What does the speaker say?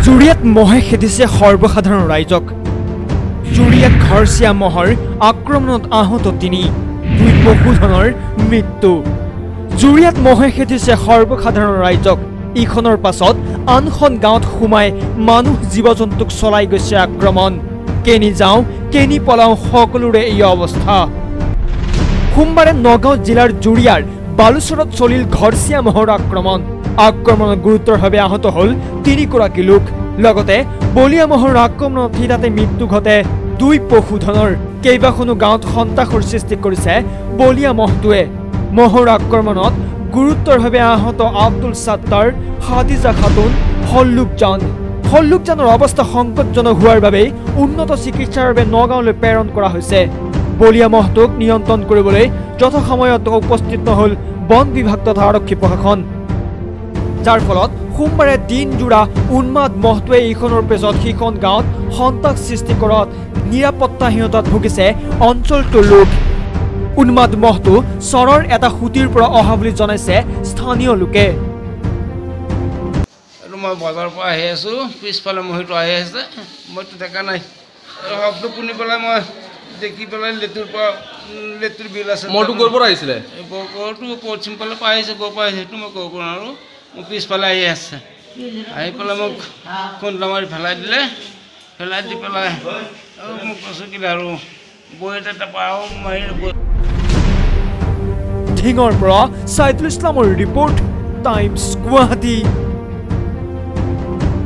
জুৰিয়াত মহে খেদিছে সৰ্বসাধাৰণ ৰাইজক। জুৰিয়াত ঘৰচিয়া মহৰ আক্ৰমণত আহত 2 পশুধনৰ মৃত্যু। জুৰিয়াত মহে খেদিছে সৰ্বসাধাৰণ ৰাইজক। ইখনৰ পাছত আনখন গাঁৱত সোমাই মানুহ জীৱ-জন্তুক চলাই গৈছে আক্ৰমণ। কেনি যাওঁ কেনি পলাওঁ সকলোৰে এই অৱস্থা। সোমবাৰে নগাঁও জিলাৰ জুৰিয়াৰ বালুচৰত চলিল ঘৰচিয়া মহৰ আক্ৰমণ। আক্ৰমণত গুৰুতৰভাৱে আহত হ'ল 3 গৰাকী লোক। লগতে বলিয়া মহৰ আক্ৰমণত থিতাতে মৃত্যু ঘটে 2 পশুধনৰ। কেইবাখনো গাঁৱত সন্তাসৰ সৃষ্টি কৰিছে বলিয়া মহটোৱে। মহৰ আক্ৰমণত গুৰুতৰভাৱে আহত আব্দুল সাত্তাৰ, হাদিজা খাতুন, হল্লুকজানৰ অৱস্থা সংকটজনক হোৱাৰ বাবে উন্নত চিকিৎসাৰ বাবে নগাঁৱলৈ প্ৰেৰণ কৰা হৈছে। বলিয়া মহটোক নিয়ন্ত্ৰণ কৰিবলৈ যথাসময়ত উপস্থিত নহ'ল বন বিভাগ তথা আৰক্ষী প্ৰশাসন, যাৰ ফলত সোমবাৰে দিনজোৰা উন্মাদ মহটোৱে ইখনৰ পিছত সিখন গাঁৱত সন্তাস সৃষ্টি কৰাত নিৰাপত্তাহীনতাত ভুগিছে অঞ্চলটোৰ লোক। উন্মাদ মহটো চৰৰ এটা সুতিৰ পৰা অহা বুলি জনাইছে স্থানীয় লোকে। মই বজাৰৰ পৰা আহি আছোঁ, পিছফালে মহটো আহি আছে, মইতো দেখা নাই। শব্দ শুনি পেলাই মই দেখি পেলাই লেতুৰ বিল আছে। মহটো ক'ৰ পৰা আহিছিলে? গৰুটো পশ্চিম ফালে পৰা আহিছে, ক'ৰ পৰা আহিছে সেইটো মই ক'ব নোৱাৰোঁ। মোৰ পিছফালে আহি আছে, আহি পেলাই মোক খুন্দা মাৰি পেলাই দিলে। পেলাই দি পেলাই মোক কৈছোঁ কি আৰু বৈ এটা পাওঁ মাৰি। ধিঙৰ পৰা ছাইদুল ইছলামৰ ৰিপৰ্ট, টাইমছ গুৱাহাটী।